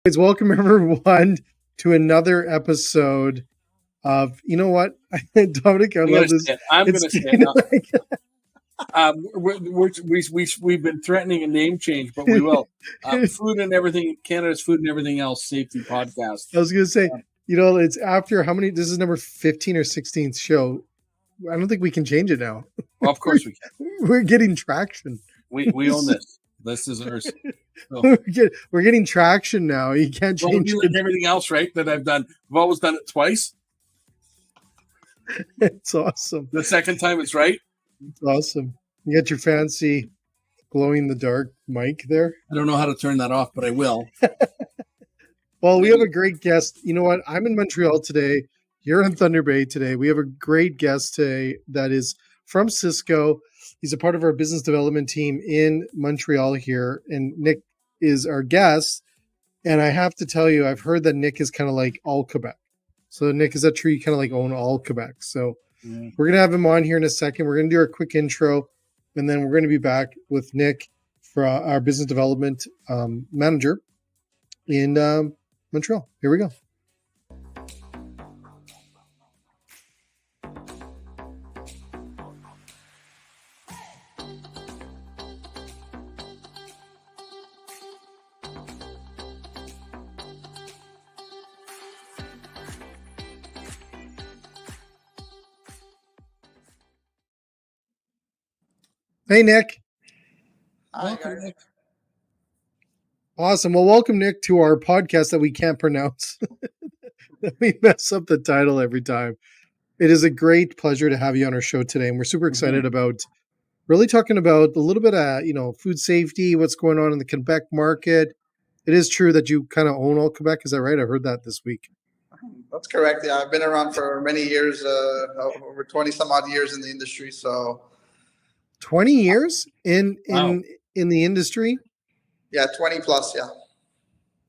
Guys, welcome everyone to another episode of you know what, Dominic. I I'm going love to this. say it. I'm It's going to say kind it. of like We've been threatening a name change, but we will. Food and everything, Canada's food and everything else safety podcast. I was going to say, Um, it's after how many? This is number 15 or 16th show. I don't think we can change it now. well, of course we can. We're getting traction. We own this. This is ours. So, We're getting traction now. You can't well, change we it. like everything else, right? That I've done. I've always done it twice. It's awesome. The second time it's right. It's awesome. You got your fancy glow in the dark mic there. I don't know how to turn that off, but I will. Well, we have a great guest. You know what? I'm in Montreal today. You're in Thunder Bay today. We have a great guest today that is from Sysco. He's a part of our business development team in Montreal here. And Nick is our guest. And I have to tell you, I've heard that Nick is kind of like all Quebec. So, Nick, is that true? You kind of like own all Quebec. So, we're going to have him on here in a second. We're going to do our quick intro. And then we're going to be back with Nick, for our business development manager in Montreal. Here we go. Hey, Nick. Welcome, Nick. Awesome. Well, welcome, Nick, to our podcast that we can't pronounce. We mess up the title every time. It is a great pleasure to have you on our show today. And we're super excited about really talking about a little bit of, food safety, what's going on in the Quebec market. It is true that you kind of own all Quebec. Is that right? I heard that this week. That's correct. Yeah, I've been around for many years, over 20 some odd years in the industry. So 20 years in Wow. the industry. yeah, 20 plus. Yeah,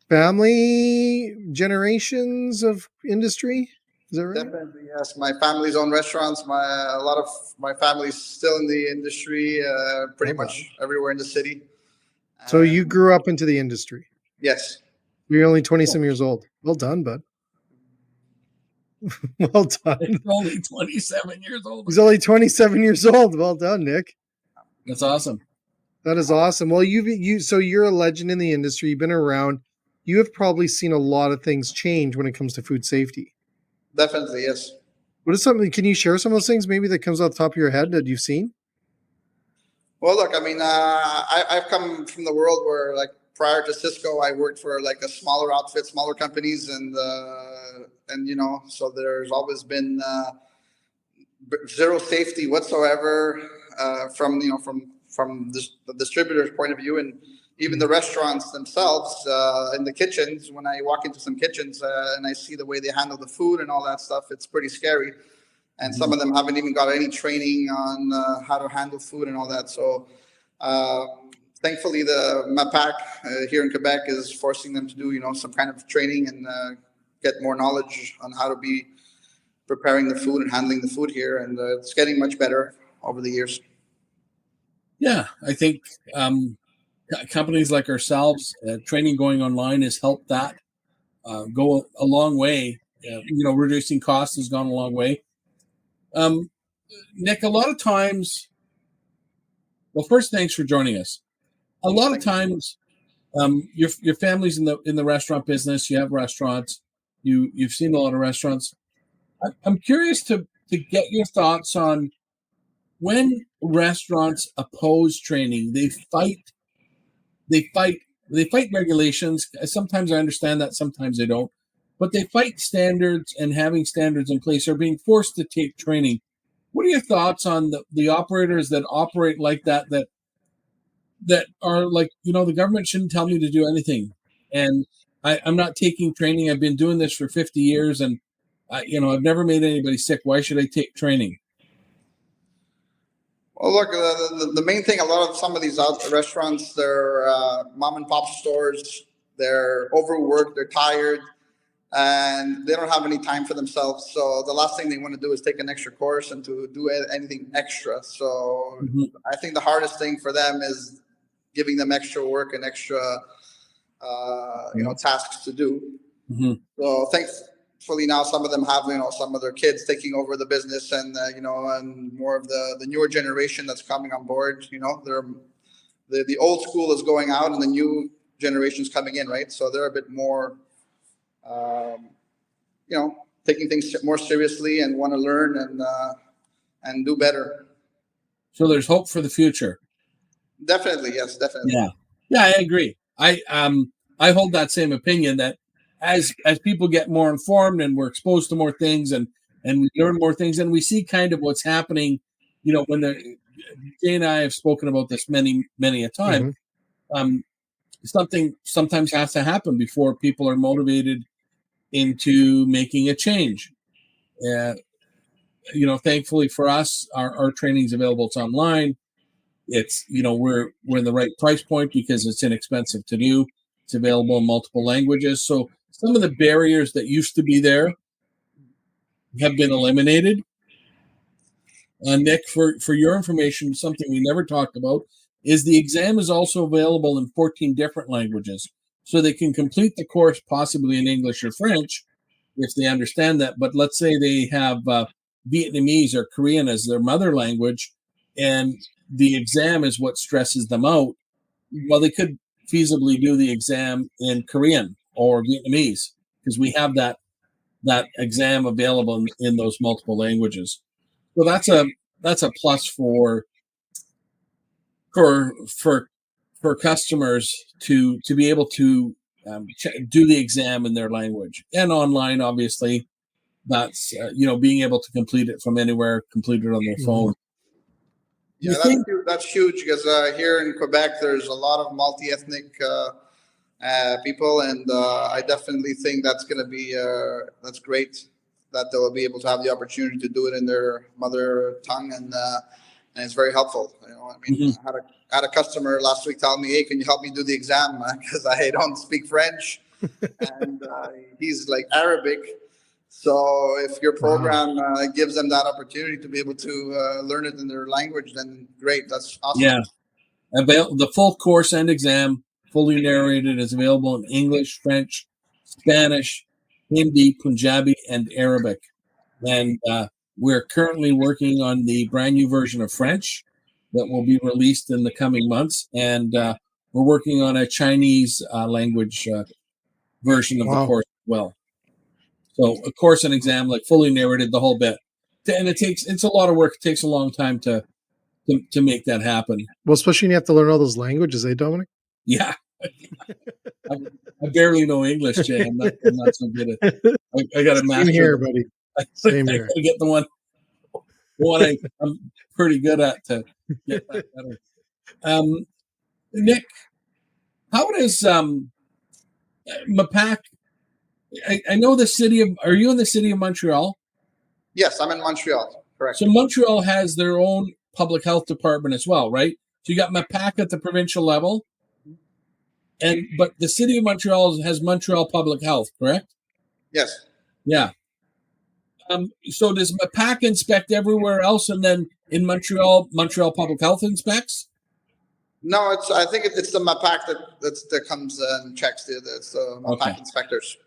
Family generations of industry. Is that right? definitely. Yes, my family's own restaurants. A lot of my family's still in the industry, pretty much everywhere in the city. So you grew up into the industry. Yes. You're only 20 some years old. Well done, bud. Well done. It's only 27 years old. He's only 27 years old. Well done, Nick. That's awesome. That is awesome. Well, so you're a legend in the industry. You've been around. You have probably seen a lot of things change when it comes to food safety. Definitely, yes. What is something? Can you share some of those things maybe that comes off the top of your head that you've seen? Well, look, I mean, I've come from the world where, like, prior to Cisco, I worked for like a smaller outfit, smaller companies, and so there's always been zero safety whatsoever from the distributor's point of view, and even the restaurants themselves in the kitchens. When I walk into some kitchens and I see the way they handle the food and all that stuff, it's pretty scary. And some of them haven't even got any training on how to handle food and all that. So thankfully, the MAPAC here in Quebec is forcing them to do some kind of training and get more knowledge on how to be preparing the food and handling the food here. And it's getting much better over the years. Yeah, I think companies like ourselves, training going online has helped that go a long way. Reducing costs has gone a long way. Nick, a lot of times, well, first, thanks for joining us. A lot of times, your family's in the restaurant business. You have restaurants. You've seen a lot of restaurants. I'm curious to get your thoughts on when restaurants oppose training. They fight regulations. Sometimes I understand that, sometimes I don't. But they fight standards, and having standards in place are being forced to take training. What are your thoughts on the operators that operate like that are like, the government shouldn't tell me to do anything, and I'm not taking training. I've been doing this for 50 years, and I've never made anybody sick. Why should I take training? Well, look, the main thing, some of these restaurants, they're mom and pop stores. They're overworked, they're tired, and they don't have any time for themselves. So the last thing they want to do is take an extra course and to do anything extra. So I think the hardest thing for them is giving them extra work and extra tasks to do. Mm-hmm. So thankfully now some of them have, some of their kids taking over the business, and and more of the newer generation that's coming on board. The old school is going out and the new generation's coming in, right? So they're a bit more, taking things more seriously and want to learn and do better. So there's hope for the future. Definitely, yes, definitely. Yeah, I agree. I hold that same opinion that as people get more informed and we're exposed to more things and we learn more things and we see kind of what's happening, when Jay and I have spoken about this many a time. Something sometimes has to happen before people are motivated into making a change. Thankfully for us, our training is available. It's online. It's we're in the right price point because it's inexpensive to do. It's available in multiple languages. So some of the barriers that used to be there have been eliminated. Nick, for your information, something we never talked about is the exam is also available in 14 different languages. So they can complete the course possibly in English or French if they understand that. But let's say they have Vietnamese or Korean as their mother language, and the exam is what stresses them out. Well, they could feasibly do the exam in Korean or Vietnamese because we have that exam available in those multiple languages. So that's a plus for customers to be able to do the exam in their language, and online, obviously. That's being able to complete it from anywhere, complete it on their phone. Yeah, that's huge because here in Quebec, there's a lot of multi-ethnic people, and I definitely think that's going to be that's great that they'll be able to have the opportunity to do it in their mother tongue, and it's very helpful. Mm-hmm. I had a customer last week tell me, "Hey, can you help me do the exam because I don't speak French," and he's like Arabic. So if your program gives them that opportunity to be able to learn it in their language, then great. That's awesome. Yeah. The full course and exam, fully narrated, is available in English, French, Spanish, Hindi, Punjabi, and Arabic. And we're currently working on the brand new version of French that will be released in the coming months. And we're working on a Chinese language version of the course as well. So a course and exam, like fully narrated, the whole bit. And it's a lot of work. It takes a long time to make that happen. Well, especially when you have to learn all those languages, Dominic? Yeah. I barely know English, Jay. I'm not so good at it. I got to master. Same here, buddy. Same here. I get the one I'm pretty good at to get that better. Nick, how does MAPAC? I know the city of. Are you in the city of Montreal? Yes, I'm in Montreal. Correct. So Montreal has their own public health department as well, right? So you got MAPAC at the provincial level, but the city of Montreal has Montreal Public Health, correct? Yes. Yeah. So does MAPAC inspect everywhere else, and then in Montreal Public Health inspects? No, I think it's the MAPAC that comes and checks the MAPAC inspectors.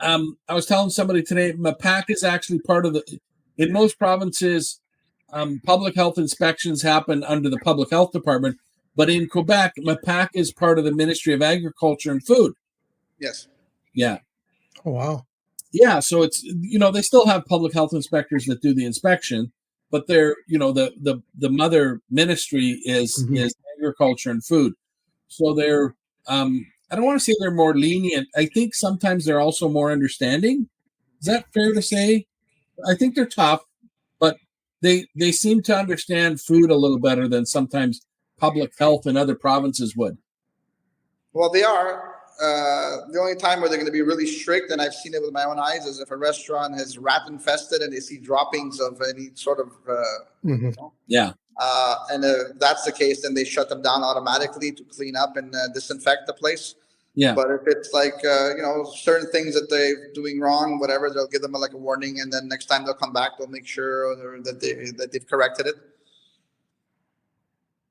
I was telling somebody today, MAPAC is actually part of in most provinces, public health inspections happen under the public health department, but in Quebec, MAPAC is part of the Ministry of Agriculture and Food. Yes. Yeah. Oh, wow. Yeah, so it's they still have public health inspectors that do the inspection, but they're the mother ministry is agriculture and food. So they're I don't want to say they're more lenient. I think sometimes they're also more understanding. Is that fair to say? I think they're tough, but they seem to understand food a little better than sometimes public health in other provinces would. Well, they are. The only time where they're going to be really strict, and I've seen it with my own eyes, is if a restaurant is rat infested and they see droppings of any sort of yeah. And if that's the case, then they shut them down automatically to clean up and disinfect the place. Yeah. But if it's like certain things that they're doing wrong, whatever, they'll give them a warning, and then next time they'll come back, they'll make sure that they've corrected it.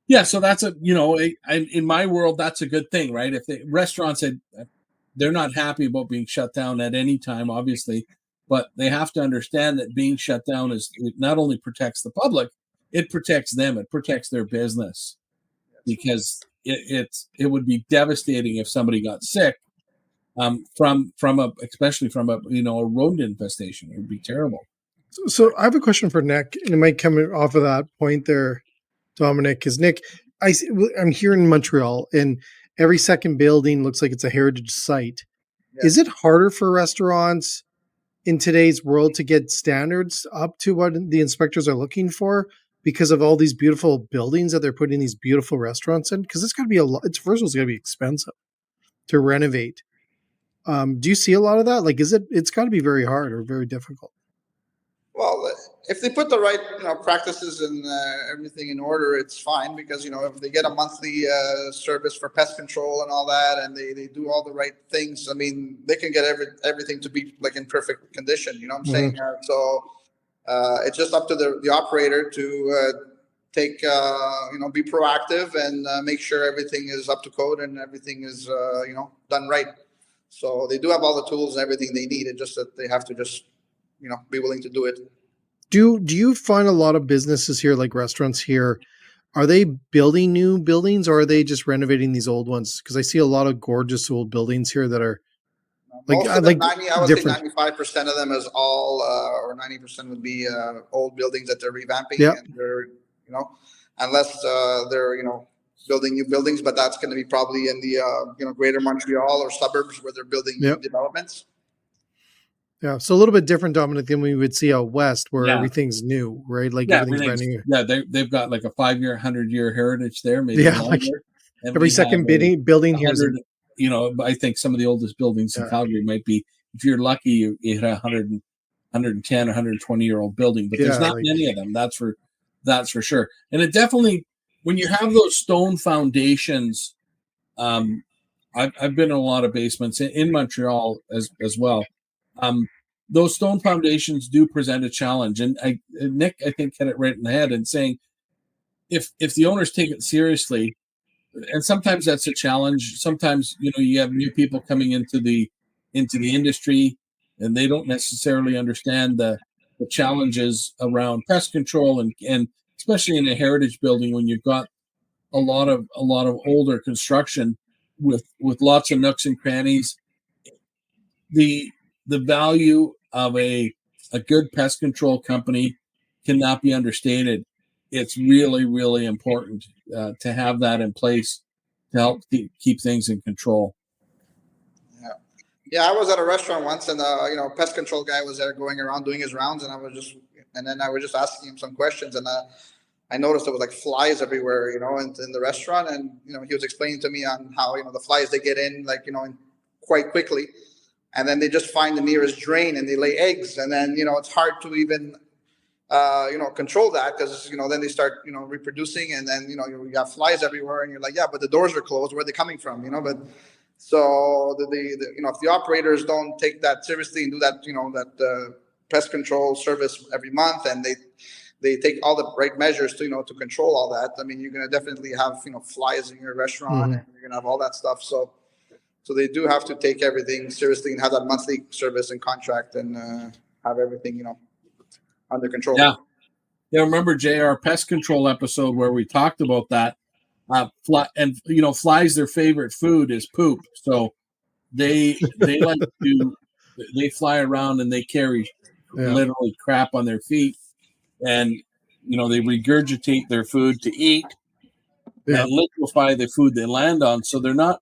Yeah, so that's in my world, that's a good thing, right? If the restaurants they're not happy about being shut down at any time, obviously, but they have to understand that being shut down it not only protects the public, it protects them, it protects their business, because it would be devastating if somebody got sick from especially from a rodent infestation. It would be terrible. So I have a question for Nick, and it might come off of that point there, Dominic. Because Nick, I'm here in Montreal, and every second building looks like it's a heritage site. Yeah. Is it harder for restaurants in today's world to get standards up to what the inspectors are looking for because of all these beautiful buildings that they're putting these beautiful restaurants in? Because it's got to be a lot. It's first of all, it's got to be expensive to renovate. Do you see a lot of that? Like, it's got to be very hard or very difficult? Well, if they put the right, practices and everything in order, it's fine because if they get a monthly service for pest control and all that, and they do all the right things, I mean, they can get everything to be like in perfect condition. You know what I'm saying? So it's just up to the operator to take, be proactive and make sure everything is up to code and everything is, done right. So they do have all the tools and everything they need. It's just that they have to just be willing to do it. Do you find a lot of businesses here, like restaurants here, are they building new buildings or are they just renovating these old ones? Because I see a lot of gorgeous old buildings here that are like Most of them, like I would say different. 95% of them is all, or 90% would be old buildings that they're revamping, Yeah. and they're, unless they're, building new buildings, but that's going to be probably in the, greater Montreal or suburbs where they're building new Yep. developments. Yeah. So a little bit different, Dominic, than we would see out west where Yeah. everything's new, right? Like Yeah, everything's brand new. yeah, they've got like a 5-year, 100-year heritage there, maybe Yeah, longer. like And every we second have a building here is 100. I think some of the oldest buildings in Yeah. Calgary might be, if you're lucky, you hit 110, 120-year-old building, but there's Yeah, not like many of them. That's for sure. And it definitely, when you have those stone foundations, I've been in a lot of basements in Montreal as well. Those stone foundations do present a challenge, and Nick, I think, hit it right in the head in saying if the owners take it seriously, and sometimes that's a challenge. Sometimes you have new people coming into the industry, and they don't necessarily understand the challenges around pest control, and especially in a heritage building when you've got a lot of older construction with lots of nooks and crannies. The value of a good pest control company cannot be understated. It's really, really important to have that in place to help keep things in control. Yeah, I was at a restaurant once, and pest control guy was there going around doing his rounds, and then I was just asking him some questions, and I noticed there was like flies everywhere, in the restaurant, and he was explaining to me on how the flies, they get in like quite quickly, and then they just find the nearest drain and they lay eggs, and then it's hard to even control that because then they start reproducing, and then you have flies everywhere, and you're like, yeah, but the doors are closed. Where are they coming from? But so if the operators don't take that seriously and do that that pest control service every month, and they take all the right measures to to control all that, I mean, you're going to definitely have flies in your restaurant, and you're going to have all that stuff. So they do have to take everything seriously and have that monthly service and contract, and have everything under control. Yeah. Remember JR pest control episode where we talked about that? Flies, their favorite food is poop. So they like to they fly around and they carry literally crap on their feet, and they regurgitate their food to eat and liquefy the food they land on. So they're not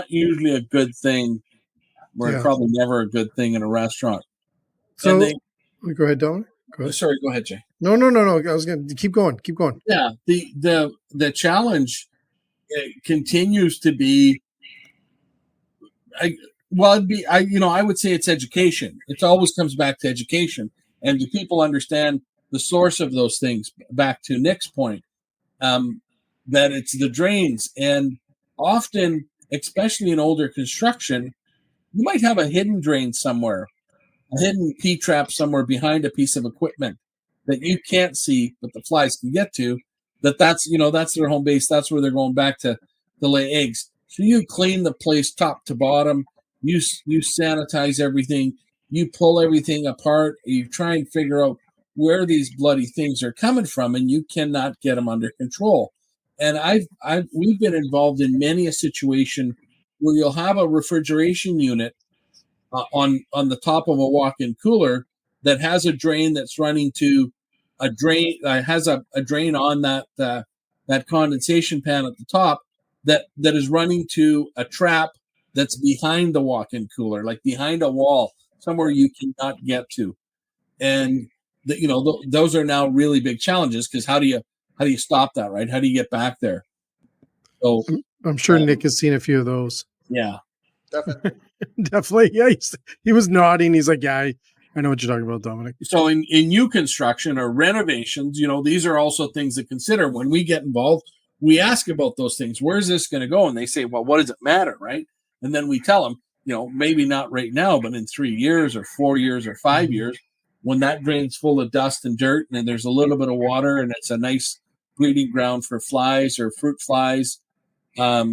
usually a good thing. We're probably never a good thing in a restaurant. So go ahead, Dominic. Go ahead. Sorry, go ahead, Jay. No. I was going to keep going. Yeah, the challenge continues to be. I would say it's education. It always comes back to education, and do people understand the source of those things? Back to Nick's point, that it's the drains, and often, especially in older construction, you might have a hidden drain somewhere, a hidden P trap somewhere behind a piece of equipment that you can't see, but the flies can get to. that's that's their home base. That's where they're going back to lay eggs. So you clean the place top to bottom. You sanitize everything. You pull everything apart. You try and figure out where these bloody things are coming from, and you cannot get them under control. And we've been involved in many a situation where you'll have a refrigeration unit on the top of a walk-in cooler that has a drain that's running to a drain has a drain on that condensation pan at the top that is running to a trap that's behind the walk-in cooler, like behind a wall, somewhere you cannot get to. And those are now really big challenges, because how do you stop that, right? How do you get back there? So I'm sure Nick has seen a few of those. yeah. Definitely. Definitely. Yeah. He was nodding. He's like, yeah, I know what you're talking about, Dominic. So in new construction or renovations, these are also things to consider. When we get involved, we ask about those things. Where's this going to go? And they say, well, what does it matter, right? And then we tell them, maybe not right now, but in 3 years or 4 years or 5 years, when that drain's full of dust and dirt and there's a little bit of water and it's a nice breeding ground for flies or fruit flies, or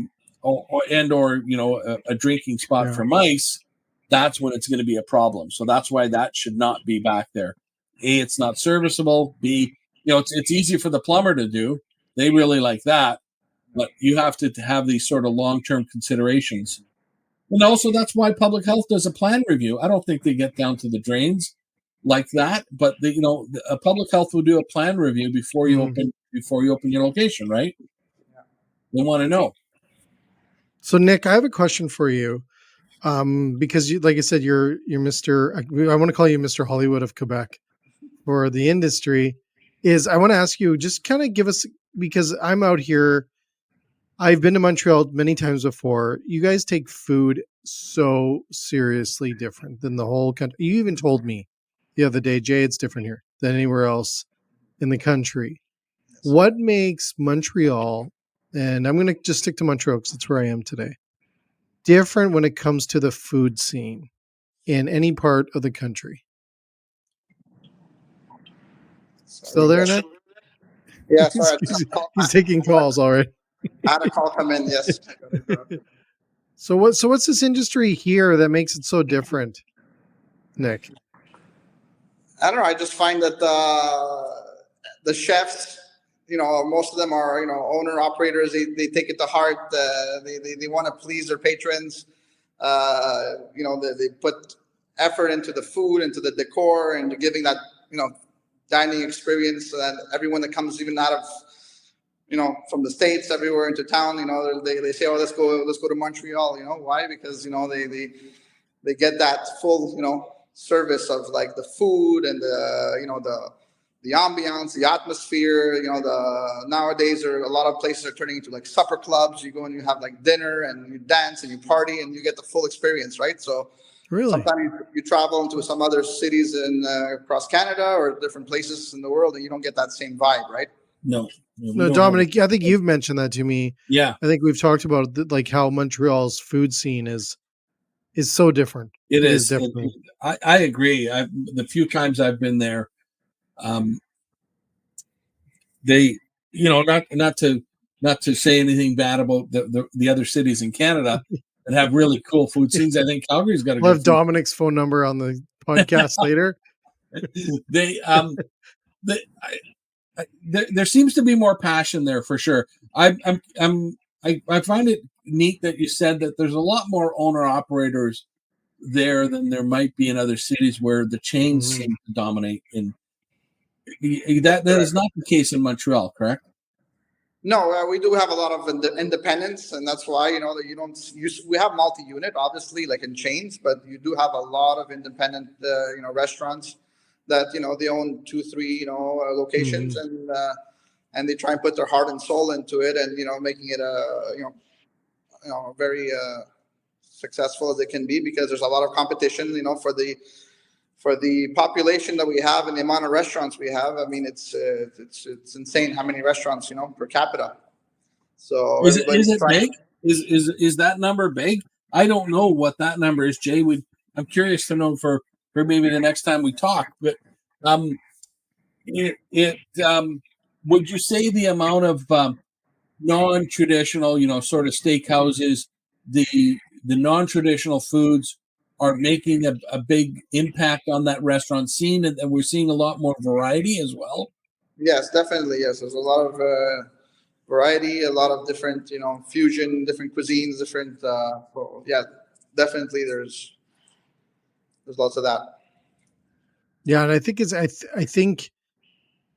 a drinking spot for mice, that's when it's going to be a problem. So that's why that should not be back there. A, it's not serviceable. B, it's easy for the plumber to do. They really like that, but you have to have these sort of long-term considerations. And also, that's why public health does a plan review. I don't think they get down to the drains like that, but a public health will do a plan review before you open your location, right? They want to know. So Nick, I have a question for you. Because like I said, you're Mr. I want to call you Mr. Hollywood of Quebec for the industry. I want to ask you, just kind of give us, because I'm out here, I've been to Montreal many times before. You guys take food so seriously different than the whole country. You even told me the other day, Jay, it's different here than anywhere else in the country. What makes Montreal, and I'm going to just stick to Montreal because that's where I am today, different when it comes to the food scene in any part of the country? Still there, Nick? Yeah, sorry. He's taking calls already. I had a call come in, yes. So what's this industry here that makes it so different, Nick? I don't know. I just find that the chefs, most of them are, owner operators. They take it to heart. They want to please their patrons. They put effort into the food, into the decor, and giving that, dining experience. So that everyone that comes, even out of, from the States, everywhere into town, they say, oh, let's go to Montreal. Why? Because, they get that full, service of like the food and the ambiance, the atmosphere. Nowadays a lot of places are turning into like supper clubs. You go and you have like dinner and you dance and you party and you get the full experience, right? So really, sometimes you travel into some other cities across Canada or different places in the world and you don't get that same vibe, right? No, Dominic, I think you've mentioned that to me. Yeah, I think we've talked about like how Montreal's food scene is so different. It is different. I agree. The few times I've been there, they, not to say anything bad about the other cities in Canada that have really cool food scenes. I think Calgary's got a we'll good have Dominic's phone number on the podcast later. There seems to be more passion there for sure. I find it neat that you said that there's a lot more owner operators there than there might be in other cities where the chains seem to dominate. That is not the case in Montreal, correct? No, we do have a lot of independence, and that's why that you don't. We have multi-unit, obviously, like in chains, but you do have a lot of independent, restaurants that they own 2, 3, locations, and they try and put their heart and soul into it, and making it very successful as it can be, because there's a lot of competition, for the population that we have and the amount of restaurants we have. I mean, it's insane how many restaurants, per capita. So is it big? Is that number big? I don't know what that number is, Jay. I'm curious to know for maybe the next time we talk. But would you say the amount of non-traditional, sort of steakhouses, the non-traditional foods are making a big impact on that restaurant scene, and we're seeing a lot more variety as well? Yes, definitely. Yes, there's a lot of variety, a lot of different, fusion, different cuisines, different. Well, yeah, definitely. There's lots of that. Yeah, and I think I think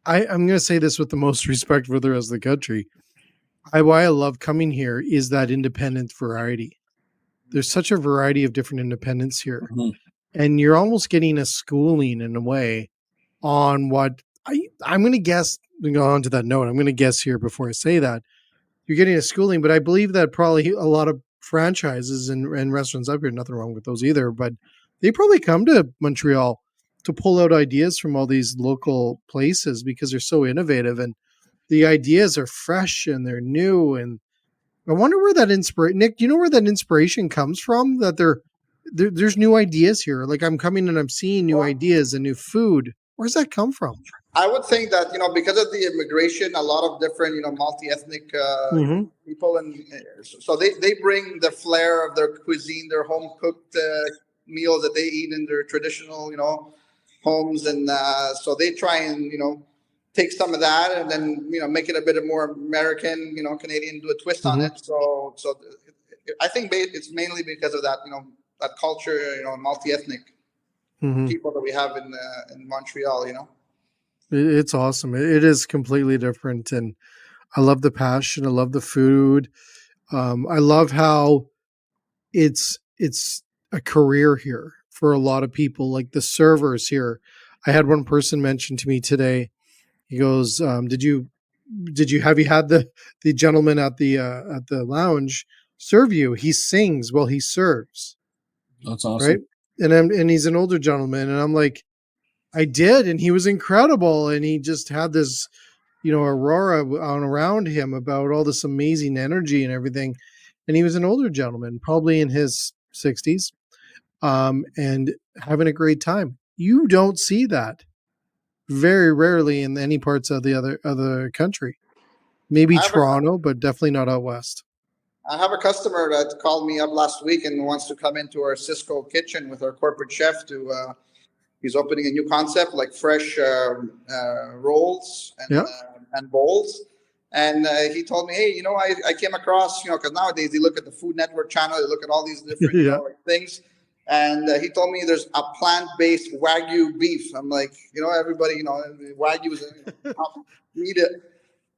I'm going to say this with the most respect for the rest of the country. Why I love coming here is that independent variety. There's such a variety of different independents here, Mhm. and you're almost getting a schooling in a way on what I'm going to guess. To go on to that note, I'm going to guess here before I say that you're getting a schooling, but I believe that probably a lot of franchises and restaurants up here, nothing wrong with those either, but they probably come to Montreal to pull out ideas from all these local places because they're so innovative and the ideas are fresh and they're new. And I wonder where that inspiration, Nick, do you know where that inspiration comes from? That there's new ideas here. Like I'm coming and I'm seeing new Well, ideas and new food. Where's that come from? I would think that because of the immigration, a lot of different multi-ethnic Mm-hmm. people, and so they bring the flair of their cuisine, their home cooked meals that they eat in their traditional homes, and so they try and take some of that and then make it a bit of more American, Canadian, do a twist on Mm-hmm. it. So I think it's mainly because of that that culture, multi-ethnic Mm-hmm. people that we have in Montreal. It's awesome. It is completely different. And I love the passion. I love the food. I love how it's a career here for a lot of people. Like the servers here, I had one person mention to me today. He goes, "Did you have you had the gentleman at the lounge serve you? He sings while he serves, That's right?" awesome. And he's an older gentleman, and I'm like, "I did," and he was incredible, and he just had this aurora on around him about all this amazing energy and everything. And he was an older gentleman, probably in his 60s, and having a great time. You don't see that very rarely in any parts of the other country. Maybe I have a Toronto, but definitely not out west. I have a customer that called me up last week and wants to come into our Sysco kitchen with our corporate chef to. He's opening a new concept like fresh rolls Yeah. and bowls. And he told me, hey, I came across, because nowadays they look at the Food Network channel, they look at all these different, Yeah. like things. And he told me there's a plant-based Wagyu beef. I'm like, everybody, Wagyu is top meat,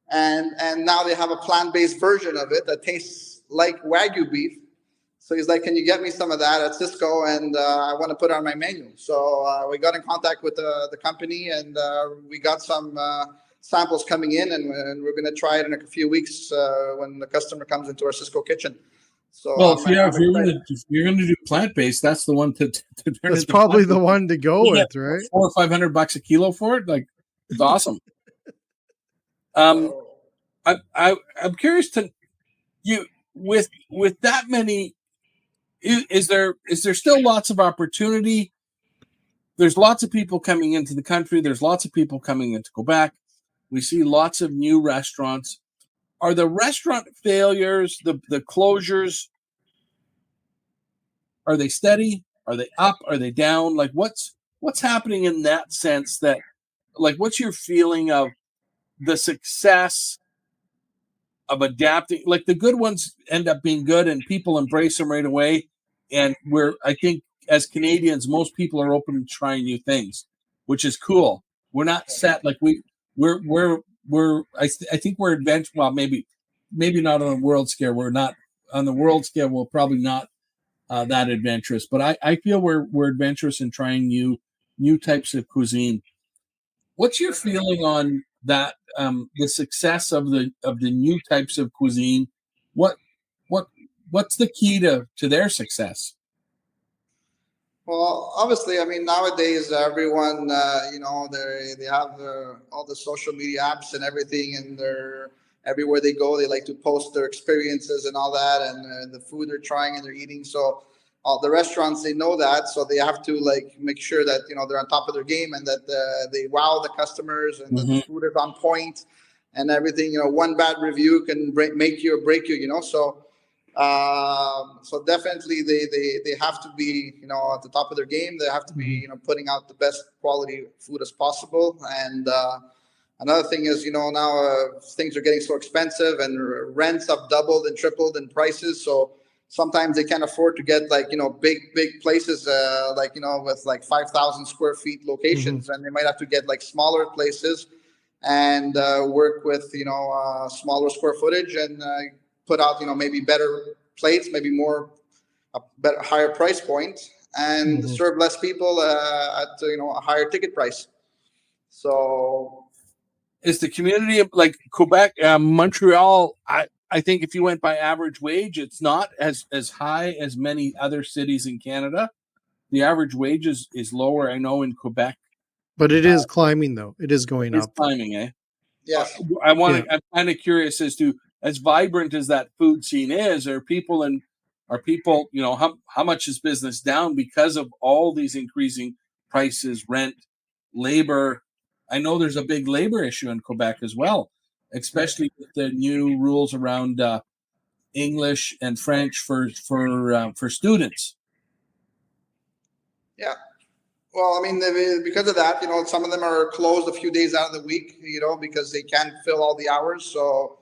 and now they have a plant-based version of it that tastes like Wagyu beef. So he's like, "Can you get me some of that at Sysco?" And I want to put it on my menu. So we got in contact with the company, and we got some samples coming in, and we're going to try it in a few weeks when the customer comes into our Sysco kitchen. So Well, I'm excited. if you're gonna do plant based, that's the one to turn That's into probably plant the based. one to go You get with, right? $400 or $500 a kilo for it. Like, it's awesome. Um, So I'm curious to you with that many. Is there still lots of opportunity? There's lots of people coming into the country. There's lots of people coming into Quebec. We see lots of new restaurants. Are the restaurant failures, the closures, are they steady? Are they up? Are they down? Like what's happening in that sense that like what's your feeling of the success of adapting? Like the good ones end up being good and people embrace them right away. And I think as Canadians, most people are open to trying new things, which is cool. We're not set like I think we're adventure. Well, maybe not on a world scale. We're not on the world scale. We're probably not that adventurous, but I feel we're adventurous in trying new types of cuisine. What's your feeling on that? The success of the new types of cuisine. What what what's the key to their success? Well, obviously, I mean, nowadays everyone, they have all the social media apps and everything, and they're everywhere they go, they like to post their experiences and all that, and the food they're trying and they're eating. So, all the restaurants they know that, so they have to like make sure that they're on top of their game and that they wow the customers and that the Mm-hmm. food is on point. and everything. One bad review can make you or break you. So definitely they have to be at the top of their game. They have to be putting out the best quality food as possible. And another thing is now things are getting so expensive and rents have doubled and tripled in prices. So sometimes they can't afford to get big places with 5,000 square feet locations, and they might have to get smaller places and work with smaller square footage and put out maybe better plates, maybe more a better higher price point, and serve less people at a higher ticket price. So is the community of Quebec, Montreal? I think if you went by average wage, it's not as high as many other cities in Canada. The average wage is lower, I know, in Quebec. But it is climbing, though. It is going up. It's climbing, eh? yes. I'm kind of curious as to, as vibrant as that food scene is, are people, how much is business down because of all these increasing prices, rent, labor? I know there's a big labor issue in Quebec as well, especially with the new rules around English and French for students. Yeah. Well, I mean, because of that, some of them are closed a few days out of the week, because they can't fill all the hours. So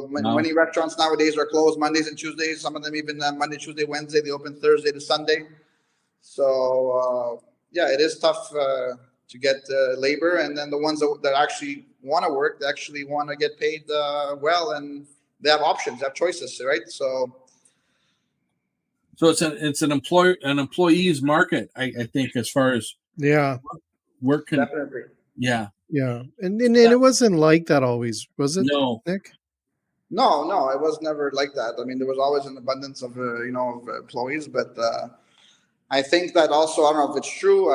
many restaurants nowadays are closed Mondays and Tuesdays. Some of them even Monday, Tuesday, Wednesday. They open Thursday to Sunday. So yeah, it is tough to get labor, and then the ones that actually want to work, they actually want to get paid well, and they have options, they have choices, right? So it's an employee's market, I think, as far as work can. Definitely. Yeah. And it wasn't like that always, was it? No, Nick? No, it was never like that. I mean, there was always an abundance of of employees, but I think that also, I don't know if it's true,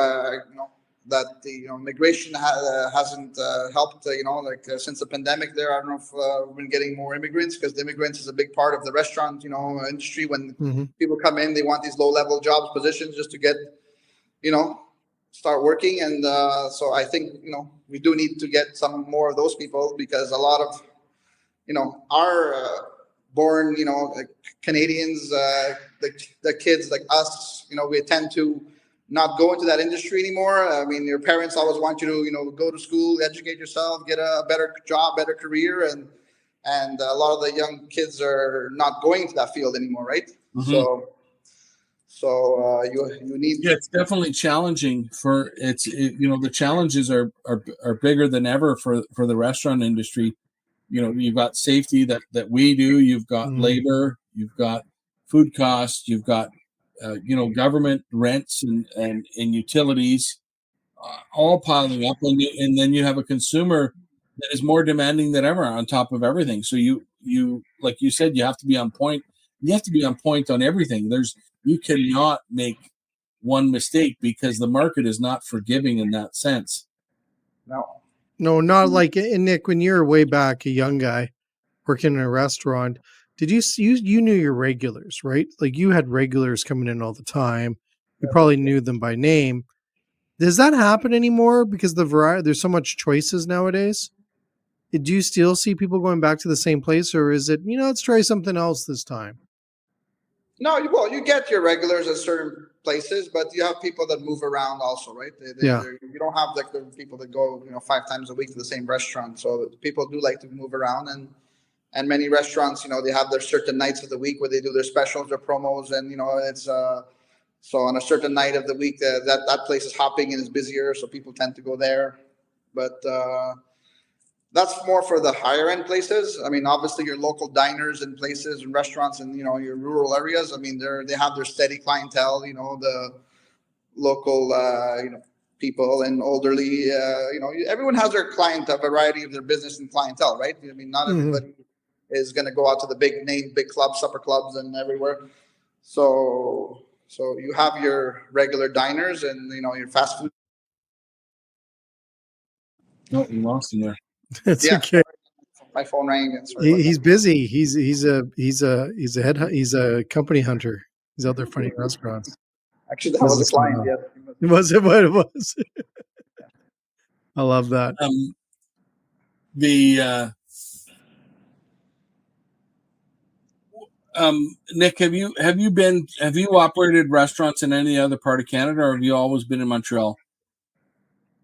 that the migration hasn't helped. Since the pandemic, there, I don't know if we've been getting more immigrants, because the immigrants is a big part of the restaurant industry. When people come in, they want these low level jobs, positions, just to get start working. And so I think we do need to get some more of those people, because a lot of our born Canadians, the kids like us, we tend to not go into that industry anymore. I mean, your parents always want you to go to school, educate yourself, get a better job, better career, and a lot of the young kids are not going to that field anymore, right? So you need. Yeah, it's definitely challenging the challenges are bigger than ever for the restaurant industry. You've got safety that we do, you've got labor, you've got food costs, you've got government rents and utilities, all piling up, and then you have a consumer that is more demanding than ever on top of everything. So you like you said, you have to be on point. You have to be on point on everything. You cannot make one mistake, because the market is not forgiving in that sense. No, not like. And Nick, when you were way back, a young guy working in a restaurant, did you knew your regulars, right? Like, you had regulars coming in all the time. You probably knew them by name. Does that happen anymore? Because there's so much choices nowadays. Do you still see people going back to the same place, or is it, let's try something else this time? No, you get your regulars at certain places, but you have people that move around also, right? You don't have the people that go 5 times a week to the same restaurant. So people do like to move around, and many restaurants, they have their certain nights of the week where they do their specials, their promos, and it's so on a certain night of the week that place is hopping and is busier, so people tend to go there. But that's more for the higher end places. I mean, obviously your local diners and places and restaurants in your rural areas, I mean, they have their steady clientele, the local people and elderly, everyone has their a variety of their business and clientele, right? I mean, not everybody is going to go out to the big clubs, supper clubs, and everywhere. So you have your regular diners and your fast food. No, you lost him there. It's okay. My phone rang again. He's busy. He's a company hunter. He's out there finding restaurants. Actually, that was a client. Yeah. Was it what it was? I love that. The Nick, have you operated restaurants in any other part of Canada, or have you always been in Montreal?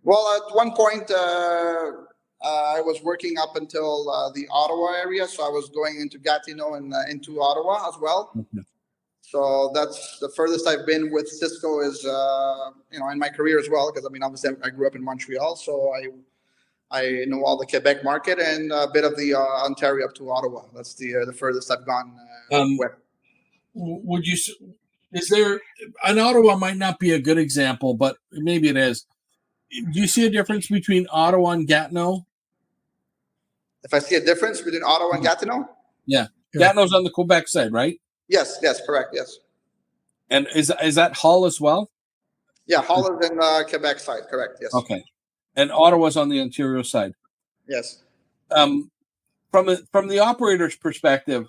Well, at one point, I was working up until the Ottawa area, so I was going into Gatineau and into Ottawa as well. Okay. So that's the furthest I've been with Sysco is, in my career as well, because I mean, obviously I grew up in Montreal, so I know all the Quebec market and a bit of the Ontario up to Ottawa. That's the furthest I've gone with. Would you? Is there an Ottawa might not be a good example, but maybe it is. Do you see a difference between Ottawa and Gatineau? If I see a difference between Ottawa and Gatineau? Yeah. Gatineau's on the Quebec side, right? Yes, correct, yes. And is that Hull as well? Yeah, Hull is in Quebec side, correct, yes. Okay. And Ottawa's on the Ontario side. Yes. From the operator's perspective,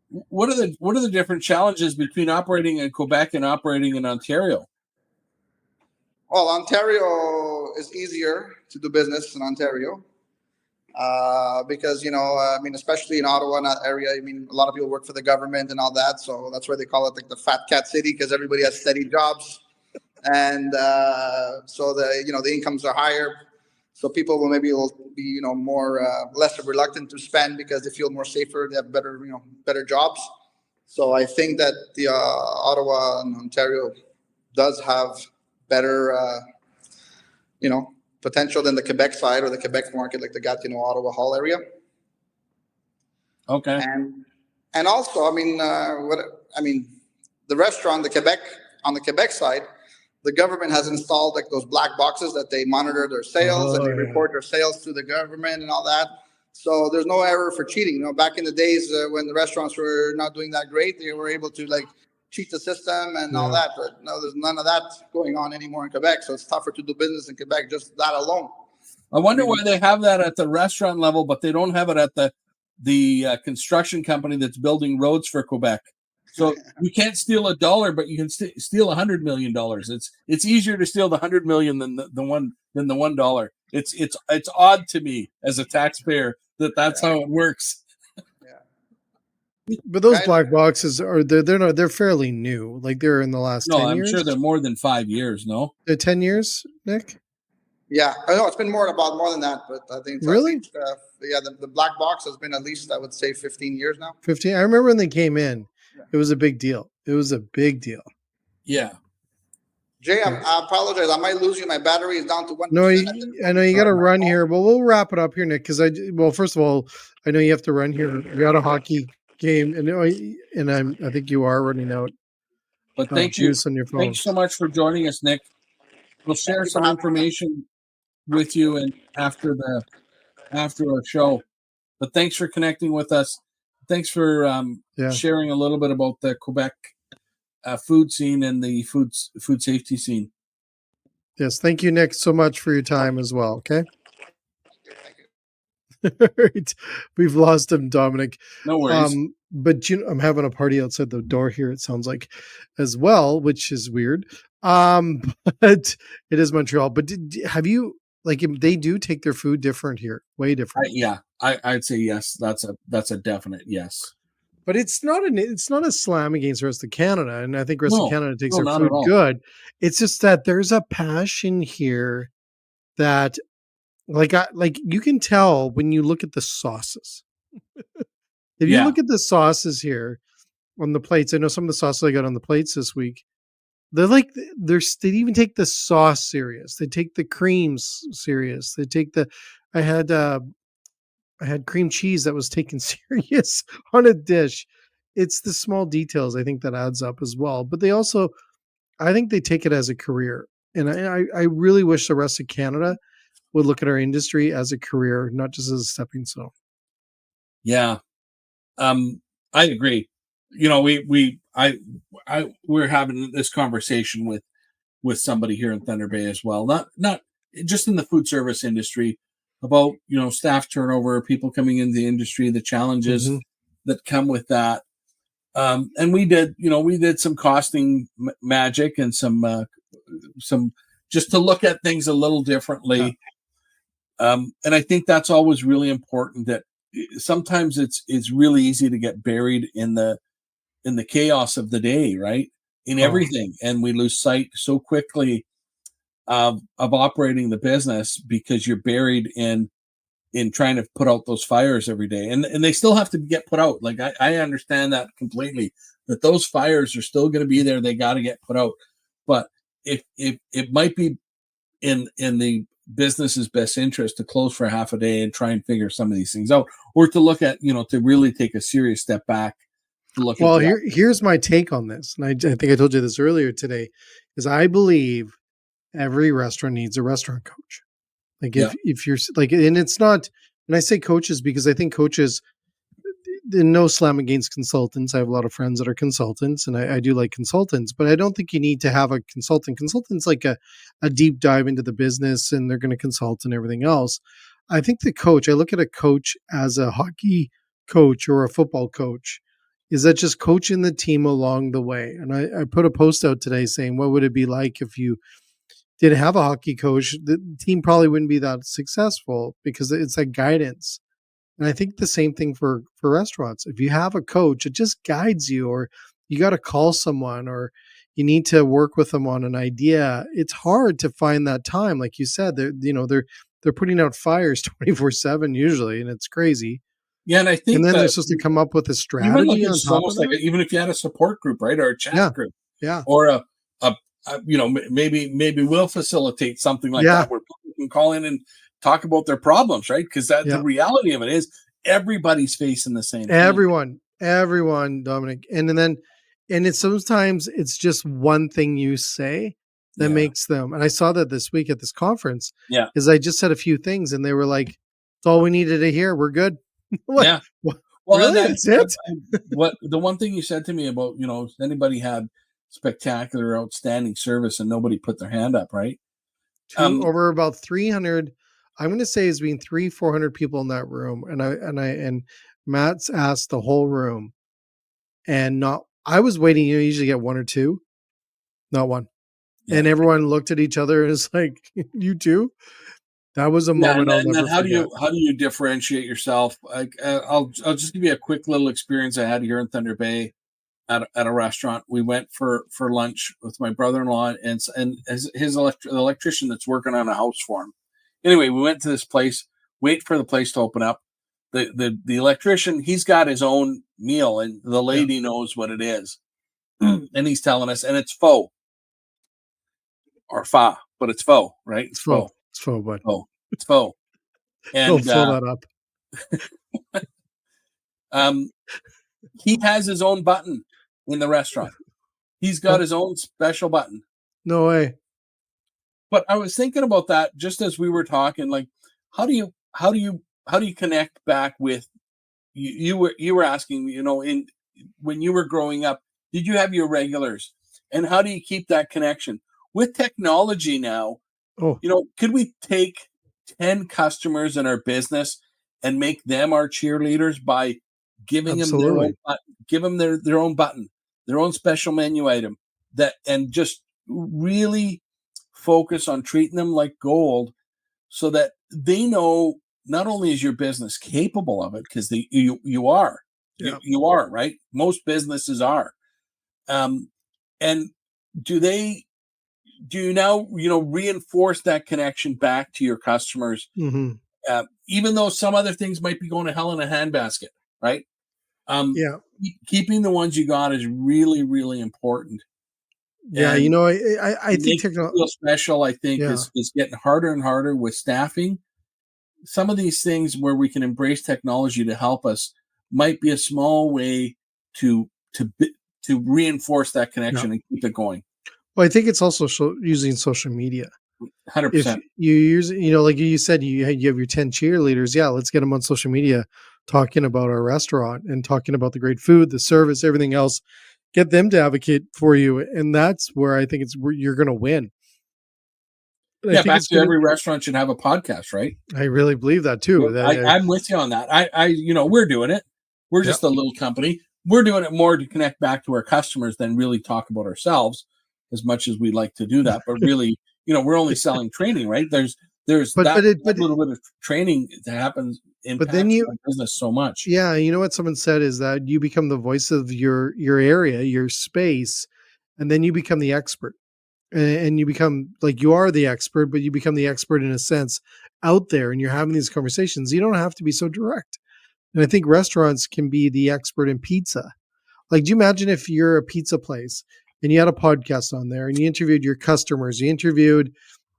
what are the different challenges between operating in Quebec and operating in Ontario? Well, Ontario is easier to do business in Ontario because, especially in Ottawa, in that area, a lot of people work for the government and all that. So that's why they call it like the fat cat city, because everybody has steady jobs. And so the incomes are higher. So people will be more less reluctant to spend because they feel more safer. They have better jobs. So I think that the Ottawa and Ontario does have better potential than the Quebec side or the Quebec market, like the Gatineau, Ottawa, Hull area. Okay. And also, the restaurant, on the Quebec side, the government has installed like those black boxes that they monitor their sales and they report their sales to the government and all that. So there's no error for cheating. Back in the days when the restaurants were not doing that great, they were able to cheat the system and all that. But no, there's none of that going on anymore in Quebec. So it's tougher to do business in Quebec, just that alone. I wonder why they have that at the restaurant level, but they don't have it at the construction company that's building roads for Quebec. So you can't steal $1, but you can steal $100 million. It's easier to steal the $100 million than the $1. It's odd to me as a taxpayer that's how it works. But those black boxes they're fairly new. Like they're in the last 10 years. I'm sure they're more than 5 years. No, they're 10 years, Nick. Yeah, I know it's been more than that, but I think really, the black box has been at least, I would say, 15 years now. 15. I remember when they came in, it was a big deal. Yeah. Jay, I apologize. I might lose you. My battery is down to 1%. No, I know you got to run here, but we'll wrap it up here, Nick. Because first of all, I know you have to run here. We got a hockey game, and I think you are running out. But thank you. On your phone. Thanks so much for joining us, Nick. We'll share some information with you and after our show. But thanks for connecting with us. Thanks for sharing a little bit about the Quebec food scene and the food safety scene. Yes, thank you, Nick, so much for your time as well. Okay. Right. We've lost him, Dominic. No worries. But I'm having a party outside the door here, it sounds like, as well, which is weird. But it is Montreal. But have you, they do take their food different here, way different? I'd say yes. That's a definite yes. But it's not a slam against the rest of Canada, and I think the rest of Canada takes their food good. It's just that there's a passion here that, you can tell when you look at the sauces. If you look at the sauces here on the plates, I know some of the sauces I got on the plates this week. They even take the sauce serious. They take the creams serious. They take I had cream cheese that was taken serious on a dish. It's the small details, I think, that adds up as well. But they also, I think they take it as a career. And I really wish the rest of Canada would look at our industry as a career, not just as a stepping stone. Yeah. I agree. We're having this conversation with somebody here in Thunder Bay as well. Not just in the food service industry, about staff turnover, people coming into the industry, the challenges that come with that. And we did some costing magic and some just to look at things a little differently. And I think that's always really important. That sometimes it's really easy to get buried in the chaos of the day, right? In Oh, everything, and we lose sight so quickly of operating the business because you're buried in trying to put out those fires every day, and they still have to get put out. Like I understand that completely, that those fires are still going to be there. They got to get put out. But if it might be in the business's best interest to close for half a day and try and figure some of these things out, or to look at, to really take a serious step back to look well, into that. here's my take on this, and I think I told you this earlier today, is I believe every restaurant needs a restaurant coach. Like Yeah, if you're like, and it's not, and I say coaches because I think coaches, no slam against consultants. I have a lot of friends that are consultants, and I do like consultants, but I don't think you need to have a consultant. Consultants like a deep dive into the business, and they're going to consult and everything else. I think the coach, I look at a coach as a hockey coach or a football coach, is that just coaching the team along the way. And I put a post out today saying, what would it be like if you didn't have a hockey coach? The team probably wouldn't be that successful because it's that guidance. And I think the same thing for restaurants. If you have a coach, it just guides you, or you got to call someone, or you need to work with them on an idea. It's hard to find that time, like you said. They're putting out fires 24/7 usually, and it's crazy. yeah, and I And think then they're that supposed to come up with a even like strategy on it's top of almost like that. even if you had a support group, right, or a chat Yeah, group, yeah, or maybe we'll facilitate something like yeah, that where people can call in and talk about their problems, right? Because that the yeah. reality of it is everybody's facing the same thing. Everyone, Dominic. And it's sometimes it's just one thing you say that Yeah, makes them. And I saw that this week at this conference, yeah, is I just said a few things and they were like, it's all we needed to hear. We're good. Like, yeah. what? Well, and Really? That's it? what the one thing you said to me about, anybody had spectacular, outstanding service and nobody put their hand up, right? Two Um, over about 300. I'm going to say is being 400 people in that room. And Matt's asked the whole room, and not, I was waiting, you usually get one or two, not one. yeah. And everyone looked at each other and it's like, you too? That was a Yeah, moment I'll and then never forget. how do you differentiate yourself? Like, I'll just give you a quick little experience I had here in Thunder Bay at a restaurant. We went for lunch with my brother-in-law and his electrician that's working on a house for him. Anyway, we went to this place, wait for the place to open up. The electrician, he's got his own meal, and the Yeah. lady knows what it is, and he's telling us, and it's pho or fa, but it's pho, right? It's It's faux. pho, It's faux, bud. pho, it's pho, Go and fill that up. um, he has his own button in the restaurant. He's got Huh? his own special button. No way. But I was thinking about that just as we were talking, like, how do you connect back with you? You were asking, in when you were growing up, did you have your regulars? And how do you keep that connection? With technology now, Oh, could we take 10 customers in our business and make them our cheerleaders by giving them their own absolutely. give them their own button, their own special menu item, that and just really focus on treating them like gold, so that they know not only is your business capable of it, because you are, Yeah. you are, right, most businesses are, um and do they do you now reinforce that connection back to your customers, Hmm. even though some other things might be going to hell in a handbasket, right? um Yeah. Keeping the ones you got is really, really important. Yeah. And I to think make you feel special, I think, yeah. is getting harder and harder with staffing. Some of these things where we can embrace technology to help us might be a small way to reinforce that Yeah. connection and keep it going. Well, I think it's also using social media. If 100%. you use, like you said, you have your 10 cheerleaders. Yeah. Let's get them on social media talking about our restaurant and talking about the great food, the service, everything else. Get them to advocate for you. And that's where I think it's where you're going to win. And I Yeah, think back it's to going to, every restaurant should have a podcast, right? I really believe that too. I'm with you on that. We're doing it. We're Yeah. just a little company. We're doing it more to connect back to our customers than really talk about ourselves, as much as we like to do that. But really, we're only selling training, right? there's but that, but it that but little bit of training that happens but then impacts you our business so much. yeah, you know what someone said is that you become the voice of your area, your space, and then you become the expert. And you become like you are the expert, but you become the expert in a sense out there and you're having these conversations. You don't have to be so direct. And I think restaurants can be the expert in pizza. Like, do you imagine if you're a pizza place and you had a podcast on there and you interviewed your customers, you interviewed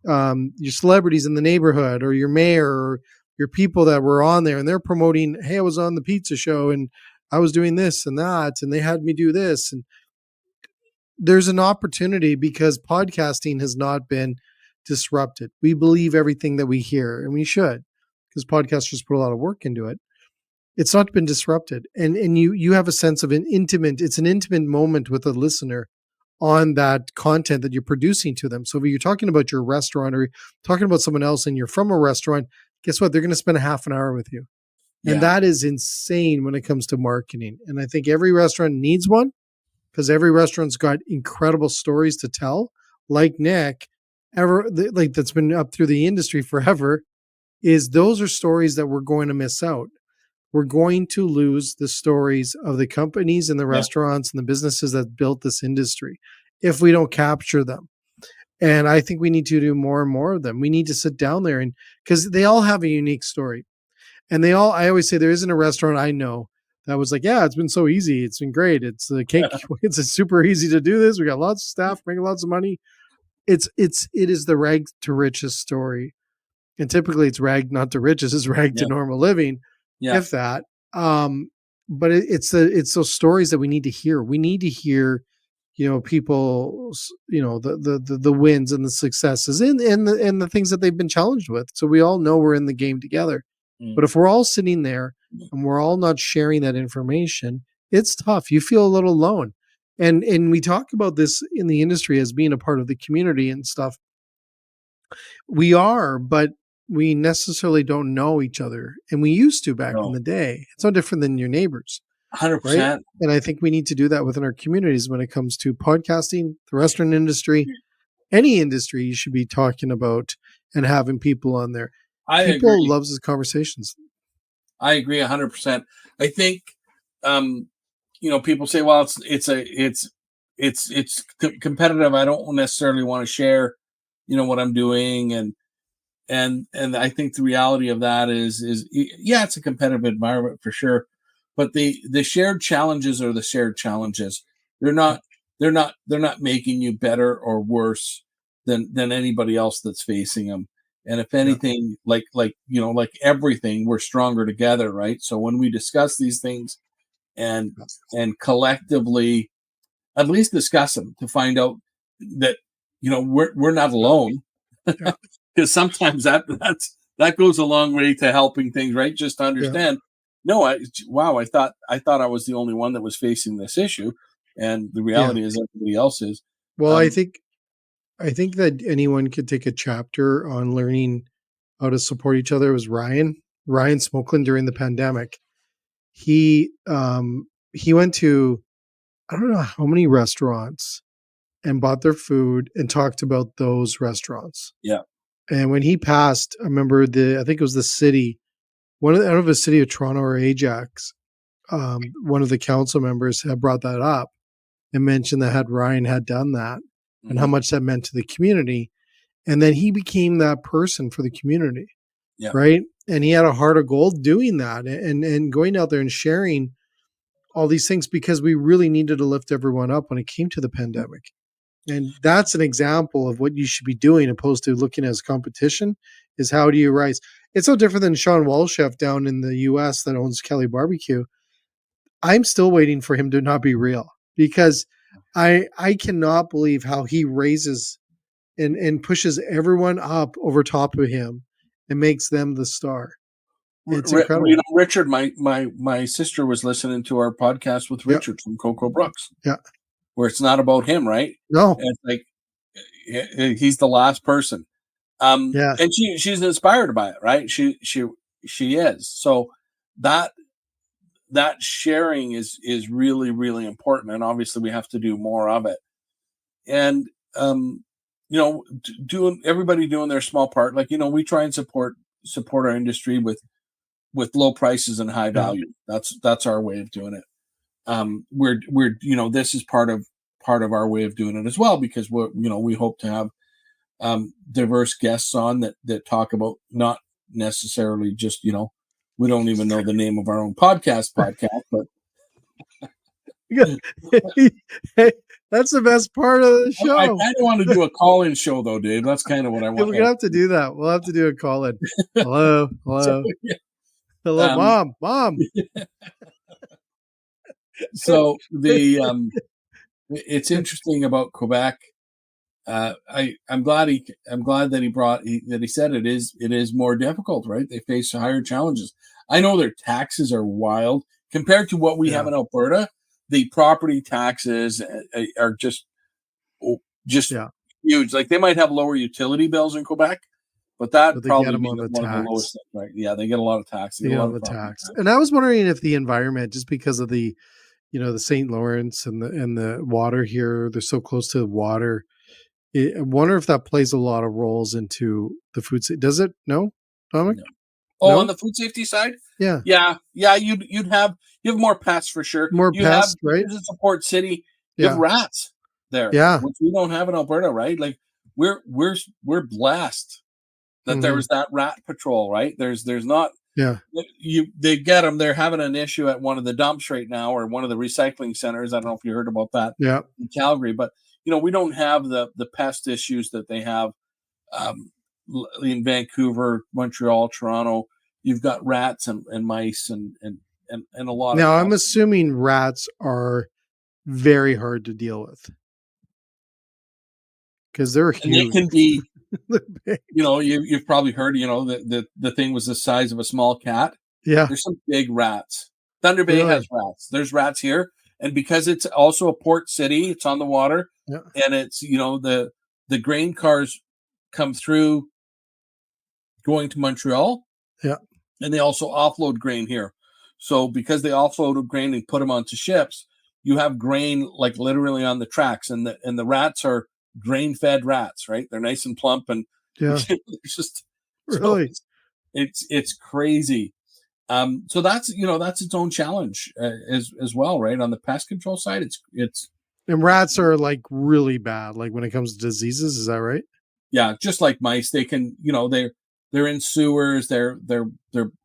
your celebrities in the neighborhood or your mayor or your people that were on there and they're promoting, hey, I was on the pizza show and I was doing this and that and they had me do this. And there's an opportunity because podcasting has not been disrupted. We believe everything that we hear and we should because podcasters put a lot of work into it. It's not been disrupted. And you have a sense of it's an intimate moment with a listener on that content that you're producing to them. So if you're talking about your restaurant or talking about someone else and you're from a restaurant, guess what? They're going to spend a half an hour with you. And Yeah. that is insane when it comes to marketing. And I think every restaurant needs one because every restaurant's got incredible stories to tell. Like Nick, like that's been up through the industry forever, is those are stories that we're going to miss out. We're going to lose the stories of the companies and the Yeah. restaurants and the businesses that built this industry if we don't capture them. And I think we need to do more and more of them. We need to sit down there and because they all have a unique story. And I always say there isn't a restaurant I know that was like, yeah, it's been so easy. It's been great. It's the cake. It's super easy to do this. We got lots of staff making lots of money. It is the rag to riches story. And typically it's rag not to riches, it's rag to Yeah. normal living, Yeah. if that. But it's those stories that we need to hear. We need to hear, people, the wins and the successes and the things that they've been challenged with. So we all know we're in the game together. Mm. But if we're all sitting there and we're all not sharing that information, it's tough. You feel a little alone. And we talk about this in the industry as being a part of the community and stuff. We are, but we necessarily don't know each other. And we used to back in No. the day. It's no different than your neighbors, right? 100%. And I think we need to do that within our communities when it comes to podcasting, the restaurant industry, any industry you should be talking about and having people on there. I People agree. loves the conversations. I agree 100%. I think, people say, well, it's competitive. I don't necessarily want to share, what I'm doing. And I think the reality of that is, yeah, it's a competitive environment for sure. But the shared challenges are the shared challenges. They're not, they're not making you better or worse than anybody else that's facing them. And if anything, like everything, we're stronger together, right? So when we discuss these things and collectively at least discuss them to find out that we're not alone, Yeah. because sometimes that goes a long way to helping things, right? Just to Yeah. understand. No, I thought I was the only one that was facing this issue, and the reality is everybody else is. Well, I think that anyone could take a chapter on learning how to support each other. It was Ryan Smokeland during the pandemic. He went to I don't know how many restaurants and bought their food and talked about those restaurants. Yeah. And when he passed, I remember I think it was the city, I don't know if it was the city of Toronto or Ajax. One of the council members had brought that up and mentioned that Ryan had done that and how Mhm. much that meant to the community. And then he became that person for the community. Yeah. Right. And he had a heart of gold doing that and going out there and sharing all these things because we really needed to lift everyone up when it came to the pandemic. And that's an example of what you should be doing opposed to looking as competition is how do you rise? It's no different than Sean Walchef down in the US that owns Kelly Barbecue. I'm still waiting for him to not be real because I cannot believe how he raises and pushes everyone up over top of him and makes them the star. It's incredible. Richard, my sister was listening to our podcast with Yeah. Richard from Coco Brooks. Yeah. Where it's not about him, right? No. And it's like he's the last person. Yeah. And she's inspired by it, right? She is. So that sharing is really, really important. And obviously we have to do more of it. And doing everybody doing their small part. Like, we try and support our industry with low prices and high value. That's our way of doing it. We're this is part of our way of doing it as well, because we hope to have diverse guests on that talk about not necessarily just we don't even know the name of our own podcast, but Hey, that's the best part of the show. I kind of want to do a call-in show though, Dave. That's kind of what I want. We're gonna have to do that. We'll have to do a call-in. Hello. So, yeah. Hello, mom. So it's interesting about Quebec. I'm glad that he said it is more difficult, right? They face higher challenges. I know their taxes are wild compared to what we have in Alberta. The property taxes are just huge. Like, they might have lower utility bills in Quebec, but probably be one of the lowest things, right? Yeah, they get a lot of tax. They get a lot of tax. And I was wondering if the environment, just because of the the St. Lawrence and the water here, they're so close to the water. I wonder if that plays a lot of roles into the food. Does it? No, Dominic? No. Oh, no? On the food safety side? Yeah. You have more pests for sure. More pests, right? It's a support city. You have rats there, which we don't have in Alberta, right? Like, we're blessed that there was that rat patrol, right? There's not. Yeah. They get them. They're having an issue at one of the dumps right now, or one of the recycling centers. I don't know if you heard about that. Yeah. In Calgary, but we don't have the pest issues that they have in Vancouver, Montreal, Toronto. You've got rats and mice and a lot. Now, I'm assuming rats are very hard to deal with because they're huge. And they can be. You've probably heard. The thing was the size of a small cat. Yeah. There's some big rats. Thunder Bay has rats. There's rats here, and because it's also a port city, it's on the water. Yeah. And it's the grain cars come through going to Montreal. Yeah. And they also offload grain here. So because they offload grain and put them onto ships, you have grain like literally on the tracks, and the rats are grain-fed rats, right? They're nice and plump, and it's just really it's crazy. So that's its own challenge as well, right? On the pest control side, it's and rats are like really bad, like when it comes to diseases. Is that right? Yeah, just like mice, they can, they're in sewers, they're